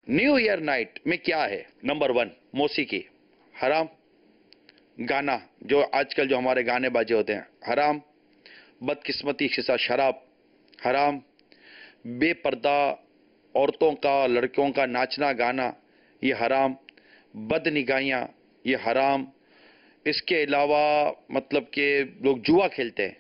New year night में क्या है? नंबर 1 मौसीकी हराम, गाना जो आजकल जो हमारे गाने बाजे होते हैं हराम, बदकिस्मती के साथ शराब हराम, बेपर्दा औरतों का लड़कियों का नाचना गाना ये हराम, बदनिगाहियाँ ये हराम। इसके अलावा मतलब कि लोग जुआ खेलते हैं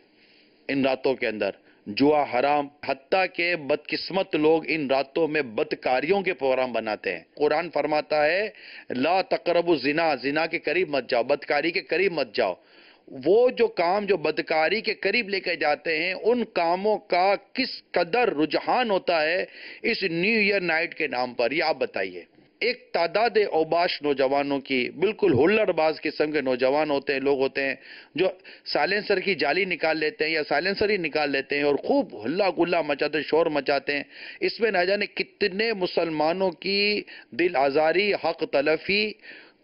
इन रातों के अंदर, जुआ हराम। हत्ता के बदकिस्मत लोग इन रातों में बदकारियों के प्रोग्राम बनाते हैं। कुरान फरमाता है ला तकरबु जिना, जिना के करीब मत जाओ, बदकारी के करीब मत जाओ। वो जो काम जो बदकारी के करीब लेकर जाते हैं उन कामों का किस कदर रुझान होता है इस न्यू ईयर नाइट के नाम पर, ये आप बताइए। एक तादाद औबाश नौजवानों की, बिल्कुल हुल्लड़बाज किस्म के नौजवान होते हैं, लोग होते हैं जो साइलेंसर की जाली निकाल लेते हैं या साइलेंसर ही निकाल लेते हैं और खूब हल्ला गुल्ला मचाते हैं, शोर मचाते हैं। इसमें न जाने कितने मुसलमानों की दिल आज़ारी, हक तलफी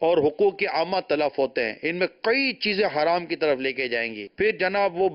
और हुकूक के आमा तलफ होते हैं। इनमें कई चीज़ें हराम की तरफ लेके जाएंगी। फिर जनाब वो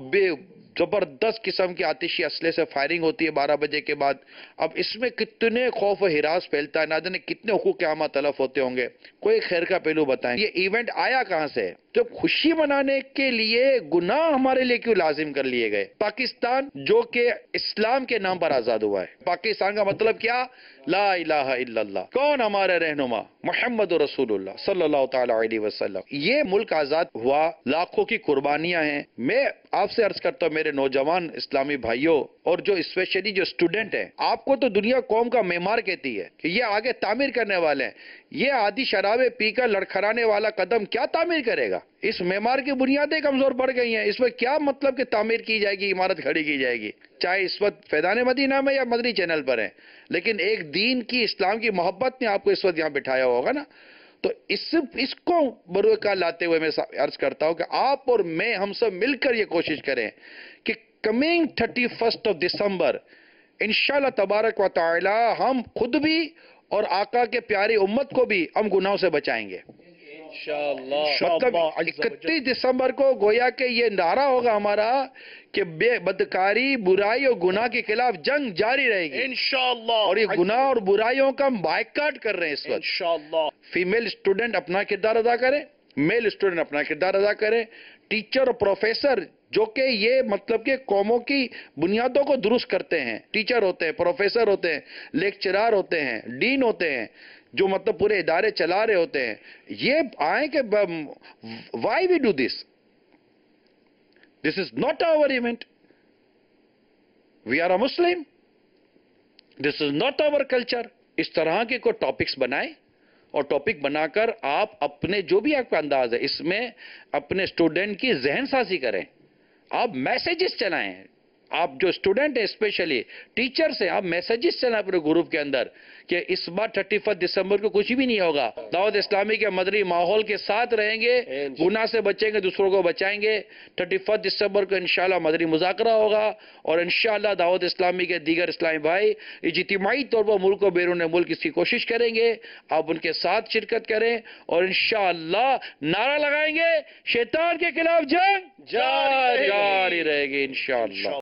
जबरदस्त किस्म की आतिशी असले से फायरिंग होती है 12 बजे के बाद। अब इसमें कितने खौफ और हिरास फैलता है, ना जाने कितने हुकूक के आमा तलफ होते होंगे। कोई खैर का पहलू बताएं, ये इवेंट आया कहां से? तो खुशी मनाने के लिए गुनाह हमारे लिए क्यों लाजिम कर लिए गए? पाकिस्तान जो कि इस्लाम के नाम पर आजाद हुआ है, पाकिस्तान का मतलब क्या? ला इलाहा इल्लल्लाह। कौन हमारे रहनुमा? मोहम्मद रसूलुल्लाह सल्लल्लाहु तआला अलैहि वसल्लम। ये मुल्क आजाद हुआ, लाखों की कुर्बानियां हैं। मैं आपसे अर्ज करता हूं मेरे नौजवान इस्लामी भाइयों और जो स्पेशली जो स्टूडेंट हैं, आपको तो दुनिया कौम का मेमार कहती है कि ये आगे तामीर करने वाले हैं। ये आदि शराबे पीकर लड़खड़ाने वाला कदम क्या तामीर करेगा? इस मेमार की बुनियादें कमजोर पड़ गई हैं। इसमें क्या मतलब कि तामीर की जाएगी, इमारत खड़ी की जाएगी? चाहे इस वक्त फैदान मदीना में या मदनी चैनल पर है, लेकिन एक दीन की, इस्लाम की मोहब्बत ने आपको इस वक्त यहाँ बिठाया होगा ना। तो इसको बरुएका लाते हुए मैं अर्ज करता हूं कि आप और मैं, हम सब मिलकर ये कोशिश करें कि कमिंग 31 दिसंबर इंशाअल्लाह तबारक व तआला हम खुद भी और आका के प्यारी उम्मत को भी हम गुनाहों से बचाएंगे मतलब 31 दिसंबर को गोया के ये नारा होगा हमारा कि बदकारी, बुराई और गुनाह के खिलाफ जंग जारी रहेगी इंशाअल्लाह। और ये गुनाह और बुराइयों का हम बायकाट कर रहे हैं इस वक्त इंशाअल्लाह। फीमेल स्टूडेंट अपना किरदार अदा करें, मेल स्टूडेंट अपना किरदार अदा करें। टीचर और प्रोफेसर जो कि ये मतलब के कौमों की बुनियादों को दुरुस्त करते हैं, टीचर होते हैं, प्रोफेसर होते हैं, लेक्चरार होते हैं, डीन होते हैं, जो मतलब पूरे इदारे चला रहे होते हैं, ये आए कि why we do this? This is not our event, we are a Muslim, this is not our culture. इस तरह के कोई टॉपिक्स बनाएं और टॉपिक बनाकर आप अपने जो भी आपका अंदाज है इसमें अपने स्टूडेंट की जहन साजी करें। आप मैसेजेस चलाएं, आप जो स्टूडेंट है स्पेशली टीचर्स हैं, आप मैसेजेस चलाएं पूरे ग्रुप के अंदर कि इस बार 31 दिसंबर को कुछ भी नहीं होगा। दावत इस्लामी के मदरी माहौल के साथ रहेंगे, गुनाह से बचेंगे, दूसरों को बचाएंगे। 31 दिसंबर को इंशाल्लाह मदरी मुज़ाकरा होगा और इंशाल्लाह दावत इस्लामी के दीगर इस्लामी भाई इज्तिमाई तौर पर मुल्क और बैरून मुल्क इसकी कोशिश करेंगे। आप उनके साथ शिरकत करें और इंशाल्लाह नारा लगाएंगे शैतान के खिलाफ जंग जारी रहेगी इंशाल्लाह।